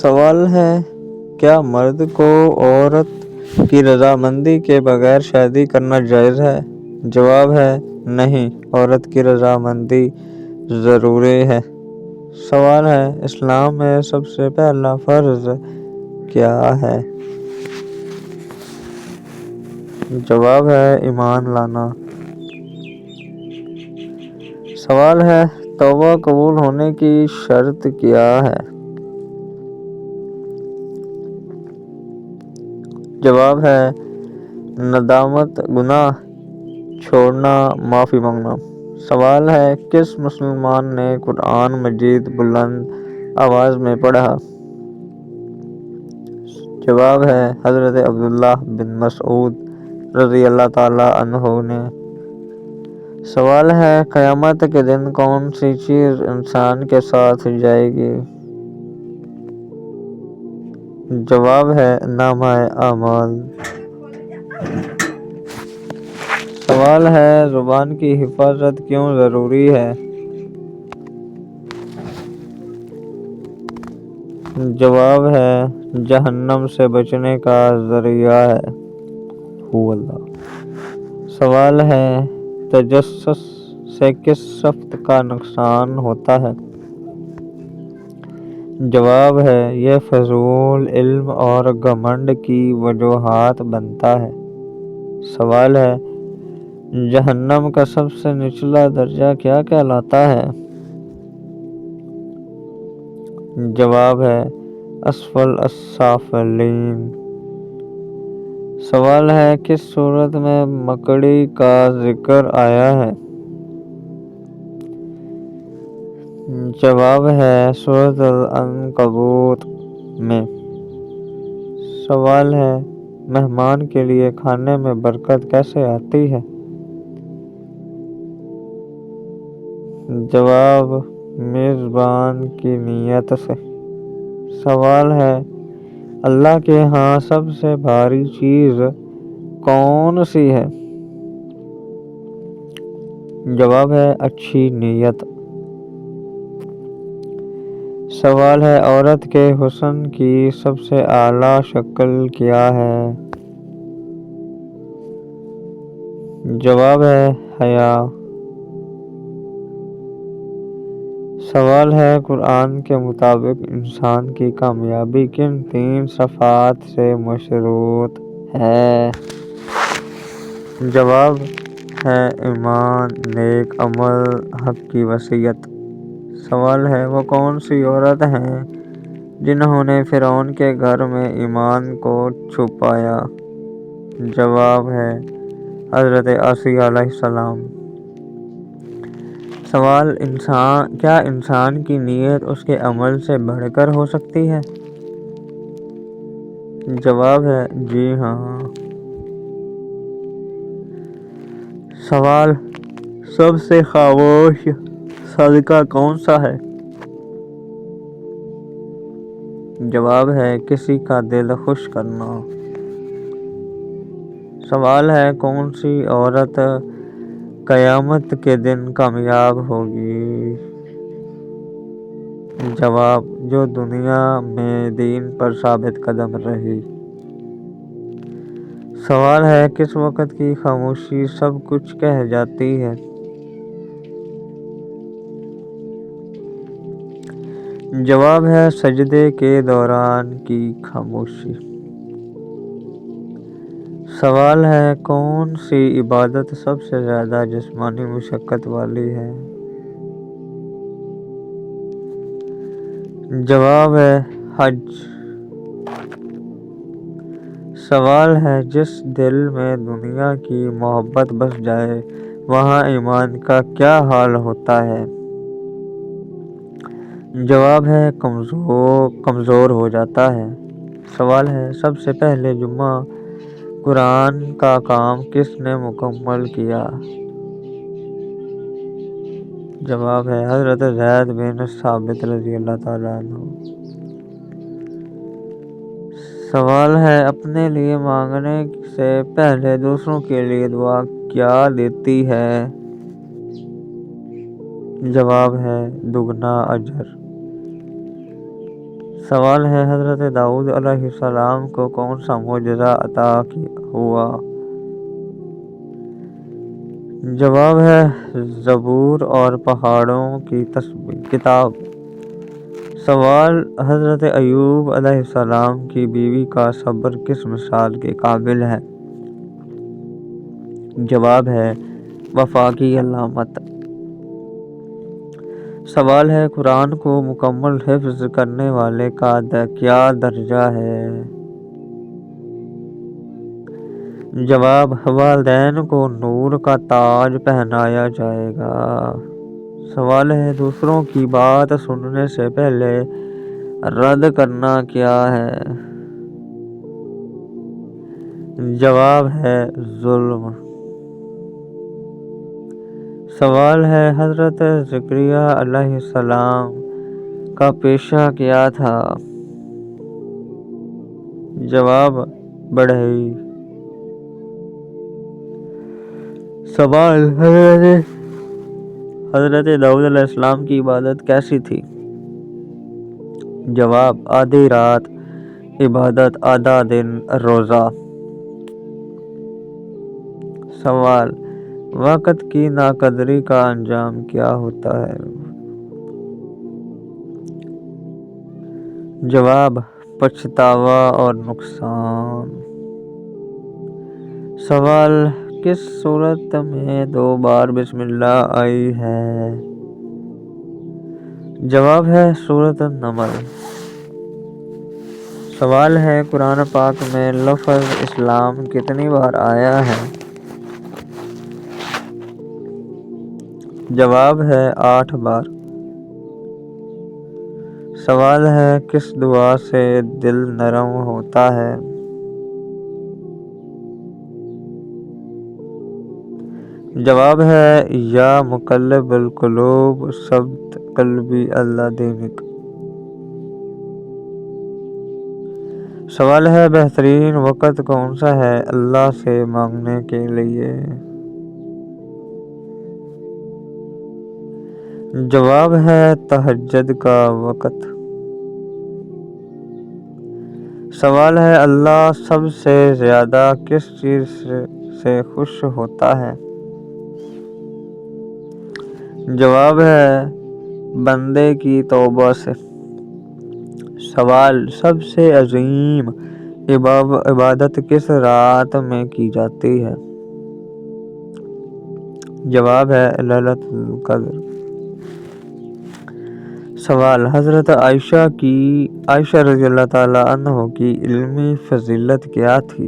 سوال ہے، کیا مرد کو عورت کی رضامندی کے بغیر شادی کرنا جائز ہے؟ جواب ہے نہیں، عورت کی رضامندی ضروری ہے۔ سوال ہے، اسلام میں سب سے پہلا فرض کیا ہے؟ جواب ہے ایمان لانا۔ سوال ہے، توبہ قبول ہونے کی شرط کیا ہے؟ جواب ہے ندامت، گناہ چھوڑنا، معافی مانگنا۔ سوال ہے، کس مسلمان نے قرآن مجید بلند آواز میں پڑھا؟ جواب ہے حضرت عبداللہ بن مسعود رضی اللہ تعالی عنہ نے۔ سوال ہے، قیامت کے دن کون سی چیز انسان کے ساتھ جائے گی؟ جواب ہے نامہ اعمال۔ سوال ہے، زبان کی حفاظت کیوں ضروری ہے؟ جواب ہے جہنم سے بچنے کا ذریعہ ہے۔ سوال ہے، تجسس سے کس صفت کا نقصان ہوتا ہے؟ جواب ہے یہ فضول علم اور گھمنڈ کی وجوہات بنتا ہے۔ سوال ہے، جہنم کا سب سے نچلا درجہ کیا کہلاتا ہے؟ جواب ہے اسفل السافلین۔ سوال ہے، کس سورت میں مکڑی کا ذکر آیا ہے؟ جواب ہے سورۃ العنکبوت میں۔ سوال ہے، مہمان کے لیے کھانے میں برکت کیسے آتی ہے؟ جواب میزبان کی نیت سے۔ سوال ہے، اللہ کے ہاں سب سے بھاری چیز کون سی ہے؟ جواب ہے اچھی نیت۔ سوال ہے، عورت کے حسن کی سب سے اعلیٰ شکل کیا ہے؟ جواب ہے حیا۔ سوال ہے، قرآن کے مطابق انسان کی کامیابی کن 3 صفات سے مشروط ہے؟ جواب ہے ایمان، نیک عمل، حق کی وصیت۔ سوال ہے، وہ کون سی عورت ہیں جنہوں نے فرعون کے گھر میں ایمان کو چھپایا؟ جواب ہے حضرت آسیہ علیہ السلام۔ سوال، کیا انسان کی نیت اس کے عمل سے بڑھ کر ہو سکتی ہے؟ جواب ہے جی ہاں۔ سوال، سب سے خاموش صدقہ کون سا ہے؟ جواب ہے کسی کا دل خوش کرنا۔ سوال ہے، کون سی عورت قیامت کے دن کامیاب ہوگی؟ جواب، جو دنیا میں دین پر ثابت قدم رہی۔ سوال ہے، کس وقت کی خاموشی سب کچھ کہہ جاتی ہے؟ جواب ہے سجدے کے دوران کی خاموشی۔ سوال ہے، کون سی عبادت سب سے زیادہ جسمانی مشقت والی ہے؟ جواب ہے حج۔ سوال ہے، جس دل میں دنیا کی محبت بس جائے وہاں ایمان کا کیا حال ہوتا ہے؟ جواب ہے کمزور ہو جاتا ہے۔ سوال ہے، سب سے پہلے جمعہ قرآن کا کام کس نے مکمل کیا؟ جواب ہے حضرت زید بن ثابت رضی اللہ تعالی عنہ۔ سوال ہے، اپنے لیے مانگنے سے پہلے دوسروں کے لیے دعا کیا دیتی ہے؟ جواب ہے دگنا اجر۔ سوال ہے حضرت داؤد علیہ السلام کو کون سا معجزہ عطا ہوا؟ جواب ہے زبور اور پہاڑوں کی کتاب۔ سوال حضرت ایوب علیہ السلام کی بیوی کا صبر کس مثال کے قابل ہے؟ جواب ہے وفا کی علامت۔ سوال ہے قرآن کو مکمل حفظ کرنے والے کا کیا درجہ ہے؟ جواب والدین کو نور کا تاج پہنایا جائے گا۔ سوال ہے دوسروں کی بات سننے سے پہلے رد کرنا کیا ہے؟ جواب ہے ظلم۔ سوال ہے حضرت زکریا علیہ السلام کا پیشہ کیا تھا؟ جواب بڑھئی۔ سوال حضرت داؤد علیہ السلام کی عبادت کیسی تھی؟ جواب آدھی رات عبادت آدھا دن روزہ۔ سوال وقت کی ناقدری کا انجام کیا ہوتا ہے؟ جواب پچھتاوا اور نقصان۔ سوال کس صورت میں 2 بار بسم اللہ آئی ہے؟ جواب ہے سورۃ النمل۔ سوال ہے قرآن پاک میں لفظ اسلام کتنی بار آیا ہے؟ جواب ہے 8 بار۔ سوال ہے کس دعا سے دل نرم ہوتا ہے؟ جواب ہے یا مقلب القلوب ثبت قلبی علی دینک۔ سوال ہے بہترین وقت کون سا ہے اللہ سے مانگنے کے لیے؟ جواب ہے تہجد کا وقت۔ سوال ہے اللہ سب سے زیادہ کس چیز سے خوش ہوتا ہے؟ جواب ہے بندے کی توبہ سے۔ سوال سب سے عظیم عبادت کس رات میں کی جاتی ہے؟ جواب ہے لیلۃ القدر۔ سوال حضرت عائشہ رضی اللہ تعالی عنہ کی علمی فضیلت کیا تھی؟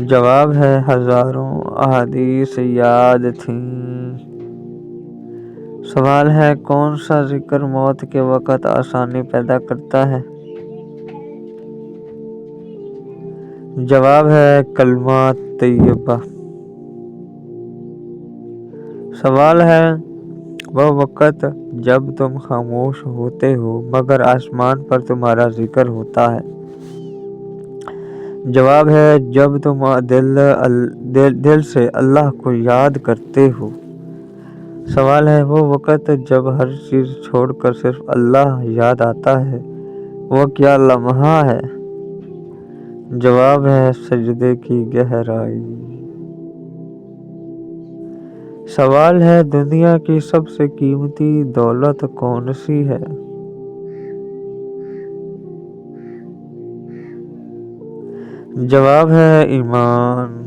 جواب ہے ہزاروں احادیث یاد تھیں۔ سوال ہے کون سا ذکر موت کے وقت آسانی پیدا کرتا ہے؟ جواب ہے کلمہ طیبہ۔ سوال ہے وہ وقت جب تم خاموش ہوتے ہو مگر آسمان پر تمہارا ذکر ہوتا ہے؟ جواب ہے جب تم دل سے اللہ کو یاد کرتے ہو۔ سوال ہے وہ وقت جب ہر چیز چھوڑ کر صرف اللہ یاد آتا ہے وہ کیا لمحہ ہے؟ جواب ہے سجدے کی گہرائی۔ سوال ہے دنیا کی سب سے قیمتی دولت کون سی ہے؟ جواب ہے ایمان۔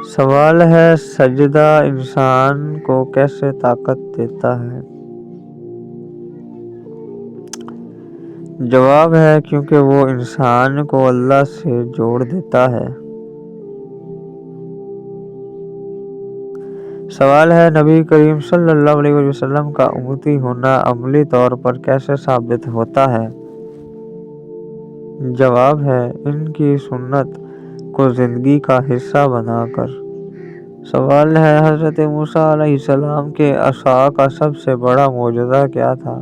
سوال ہے سجدہ انسان کو کیسے طاقت دیتا ہے؟ جواب ہے کیونکہ وہ انسان کو اللہ سے جوڑ دیتا ہے۔ سوال ہے نبی کریم صلی اللہ علیہ وسلم کا امتی ہونا عملی طور پر کیسے ثابت ہوتا ہے؟ جواب ہے ان کی سنت کو زندگی کا حصہ بنا کر۔ سوال ہے حضرت موسیٰ علیہ السلام کے عصا کا سب سے بڑا معجزہ کیا تھا؟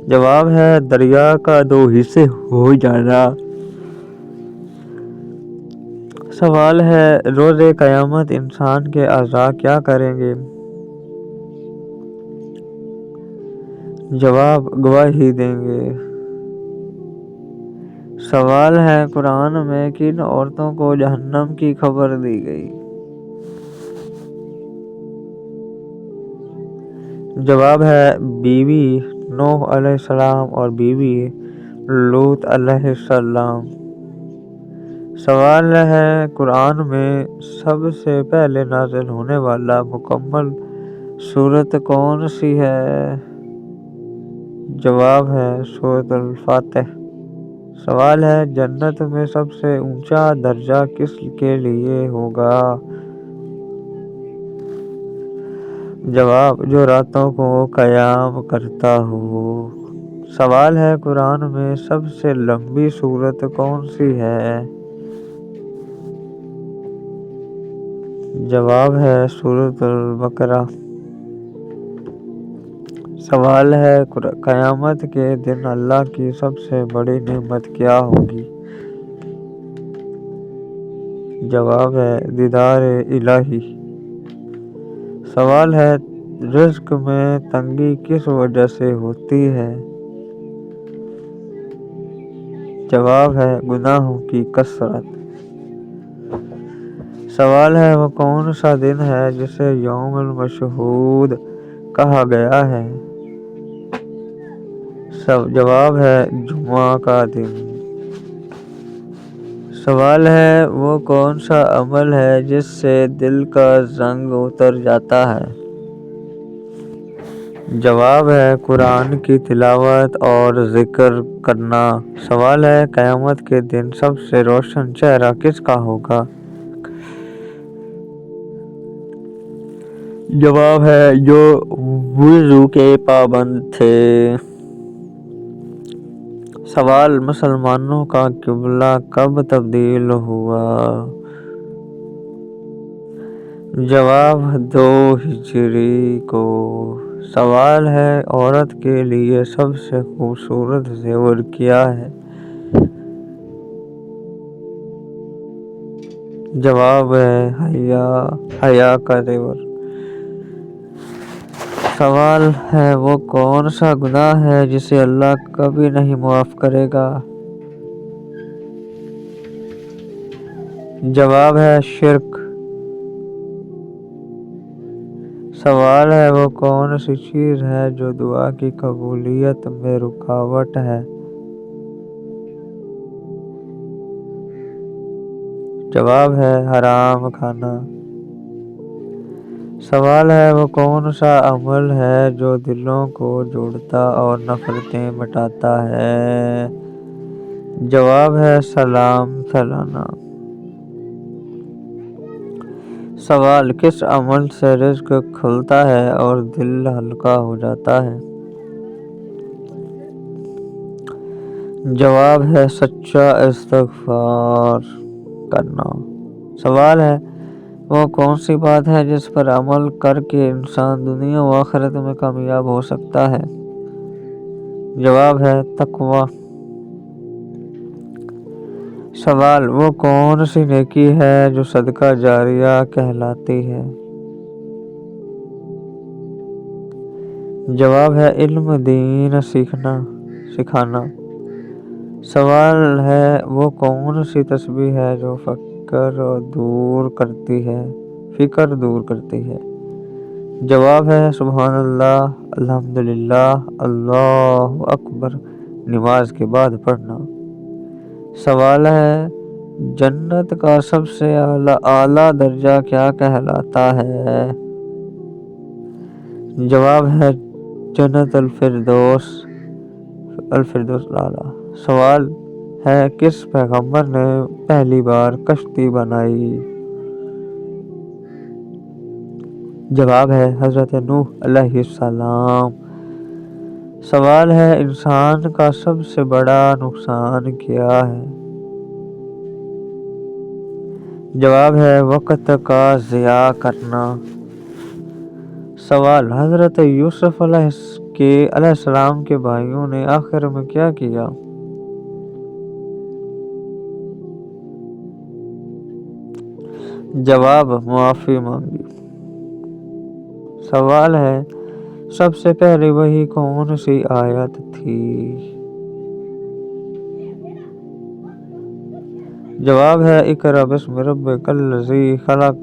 جواب ہے دریا کا 2 حصے ہو جانا۔ سوال ہے روز قیامت انسان کے اعضاء کیا کریں گے؟ جواب گواہی دیں گے۔ سوال ہے قرآن میں کن عورتوں کو جہنم کی خبر دی گئی؟ جواب ہے بیوی نوح علیہ السلام اور بیوی لوط علیہ السلام۔ سوال ہے قرآن میں سب سے پہلے نازل ہونے والا مکمل سورت کون سی ہے؟ جواب ہے سورۃ الفاتح۔ سوال ہے جنت میں سب سے اونچا درجہ کس کے لیے ہوگا؟ جواب جو راتوں کو قیام کرتا ہو۔ سوال ہے قرآن میں سب سے لمبی سورت کون سی ہے؟ جواب ہے سورۃ البقرہ۔ سوال ہے قیامت کے دن اللہ کی سب سے بڑی نعمت کیا ہوگی؟ جواب ہے دیدار الہی۔ سوال ہے رزق میں تنگی کس وجہ سے ہوتی ہے؟ جواب ہے گناہوں کی کثرت۔ سوال ہے وہ کون سا دن ہے جسے یوم المشہود کہا گیا ہے؟ جواب ہے جمعہ کا دن۔ سوال ہے وہ کون سا عمل ہے جس سے دل کا زنگ اتر جاتا ہے؟ جواب ہے قرآن کی تلاوت اور ذکر کرنا۔ سوال ہے قیامت کے دن سب سے روشن چہرہ کس کا ہوگا؟ جواب ہے جو وضو کے پابند تھے۔ سوال مسلمانوں کا قبلہ کب تبدیل ہوا؟ جواب 2 ہجری کو۔ سوال ہے عورت کے لیے سب سے خوبصورت زیور کیا ہے؟ جواب ہے حیا کا زیور۔ سوال ہے وہ کون سا گناہ ہے جسے اللہ کبھی نہیں معاف کرے گا؟ جواب ہے شرک۔ سوال ہے وہ کون سی چیز ہے جو دعا کی قبولیت میں رکاوٹ ہے؟ جواب ہے حرام کھانا۔ سوال ہے وہ کون سا عمل ہے جو دلوں کو جوڑتا اور نفرتیں مٹاتا ہے؟ جواب ہے سلام پھیلانا۔ سوال کس عمل سے رزق کھلتا ہے اور دل ہلکا ہو جاتا ہے؟ جواب ہے سچا استغفار کرنا۔ سوال ہے وہ کون سی بات ہے جس پر عمل کر کے انسان دنیا و آخرت میں کامیاب ہو سکتا ہے؟ جواب ہے تقوی۔ سوال وہ کون سی نیکی ہے جو صدقہ جاریہ کہلاتی ہے؟ جواب ہے علم دین سکھانا۔ سوال ہے وہ کون سی تسبیح ہے جو فکر دور کرتی ہے؟ جواب ہے سبحان اللہ، الحمدللہ، اللہ اکبر نماز کے بعد پڑھنا۔ سوال ہے جنت کا سب سے اعلیٰ درجہ کیا کہلاتا ہے؟ جواب ہے جنت الفردوس اعلیٰ۔ سوال ہے کس پیغمبر نے پہلی بار کشتی بنائی؟ جواب ہے حضرت نوح علیہ السلام۔ سوال ہے انسان کا سب سے بڑا نقصان کیا ہے؟ جواب ہے وقت کا ضیاع کرنا۔ سوال حضرت یوسف علیہ السلام کے بھائیوں نے آخر میں کیا کیا؟ جواب معافی مانگی۔ سوال ہے سب سے پہلی وحی کون سی آیت تھی؟ جواب ہے اقرأ بسم ربک الذی خلق۔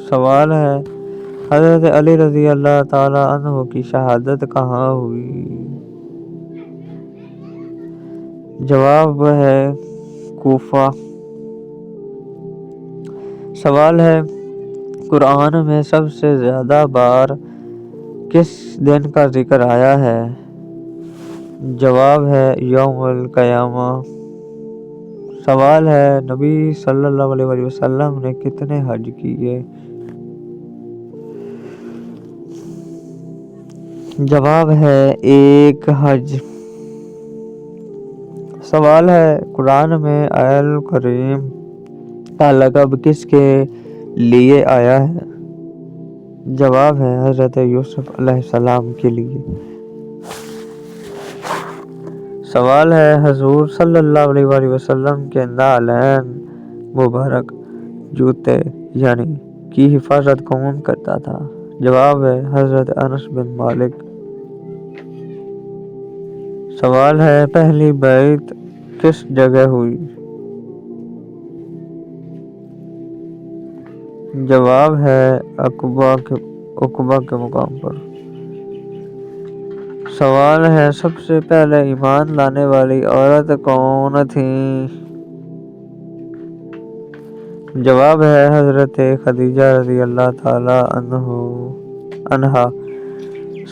سوال ہے حضرت علی رضی اللہ تعالی عنہ کی شہادت کہاں ہوئی؟ جواب ہے کوفہ۔ سوال ہے قرآن میں سب سے زیادہ بار کس دن کا ذکر آیا ہے؟ جواب ہے یوم القیامہ۔ سوال ہے نبی صلی اللہ علیہ وسلم نے کتنے حج کیے؟ جواب ہے ایک حج۔ سوال ہے قرآن میں الکریم کا لقب کس کے لیے آیا ہے؟ جواب ہے حضرت یوسف علیہ السلام کے لیے۔ سوال ہے حضور صلی اللہ علیہ وسلم کے نعلین مبارک جوتے یعنی کی حفاظت کون کرتا تھا؟ جواب ہے حضرت انس بن مالک۔ سوال ہے پہلی بیعت کس جگہ ہوئی؟ جواب ہے عقبہ کے مقام پر۔ سوال ہے سب سے پہلے ایمان لانے والی عورت کون تھی؟ جواب ہے حضرت خدیجہ رضی اللہ تعالی عنہا۔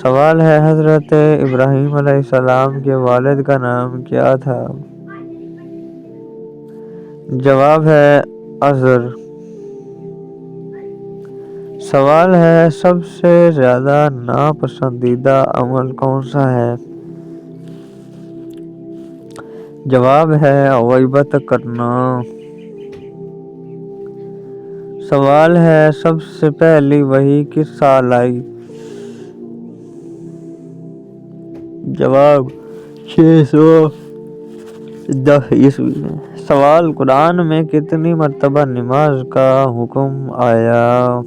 سوال ہے حضرت ابراہیم علیہ السلام کے والد کا نام کیا تھا؟ جواب ہے عزر۔ سوال ہے سب سے زیادہ ناپسندیدہ عمل کون سا ہے؟ جواب ہے غیبت کرنا۔ سوال ہے سب سے پہلی وحی کس سال آئی؟ جواب 610 عیسوی میں۔ سوال قرآن میں کتنی مرتبہ نماز کا حکم آیا؟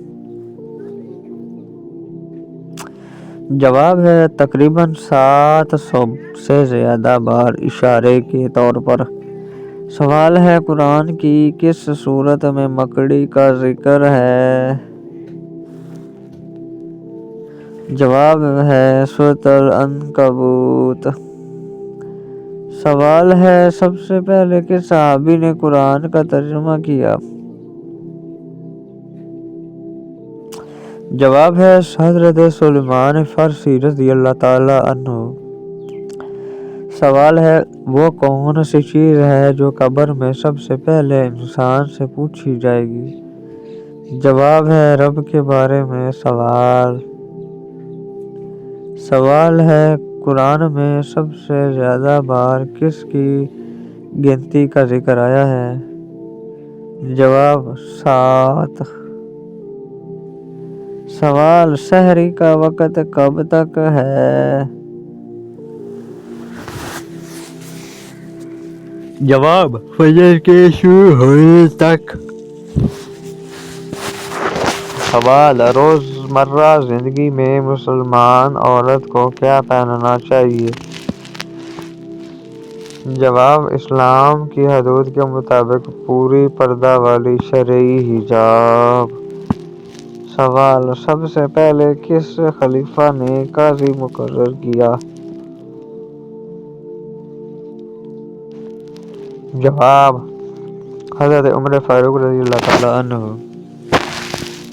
جواب ہے تقریباً 700 سے زیادہ بار اشارے کے طور پر۔ سوال ہے قرآن کی کس سورت میں مکڑی کا ذکر ہے؟ جواب ہے سورۃ العنکبوت۔ سوال ہے سب سے پہلے کس صحابی نے قرآن کا ترجمہ کیا؟ جواب ہے حضرت سلیمان فارسی رضی اللہ تعالی عنہ۔ سوال ہے وہ کون سی چیز ہے جو قبر میں سب سے پہلے انسان سے پوچھی جائے گی؟ جواب ہے رب کے بارے میں سوال۔ سوال ہے قرآن میں سب سے زیادہ بار کس کی گنتی کا ذکر آیا ہے؟ جواب 7۔ سوال سحری کا وقت کب تک ہے؟ جواب فجر کے شروع ہونے تک۔ سوال روزمرہ زندگی میں مسلمان عورت کو کیا پہننا چاہیے؟ جواب اسلام کی حدود کے مطابق پوری پردہ والی شرعی حجاب۔ سوال سب سے پہلے کس خلیفہ نے قاضی مقرر کیا؟ جواب حضرت عمر فاروق رضی اللہ تعالی عنہ۔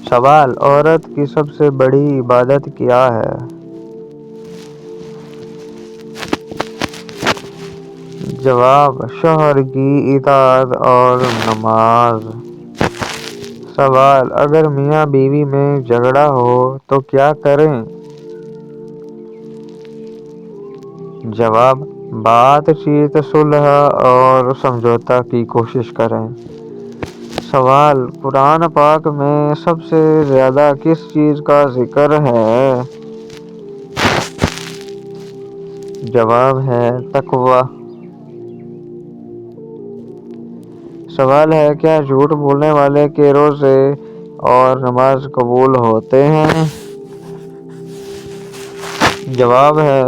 سوال عورت کی سب سے بڑی عبادت کیا ہے؟ جواب شوہر کی اطاعت اور نماز۔ سوال اگر میاں بیوی میں جھگڑا ہو تو کیا کریں؟ جواب بات چیت صلح اور سمجھوتا کی کوشش کریں۔ سوال قرآن پاک میں سب سے زیادہ کس چیز کا ذکر ہے؟ جواب ہے تقوی۔ سوال ہے کیا جھوٹ بولنے والے کے روزے اور نماز قبول ہوتے ہیں؟ جواب ہے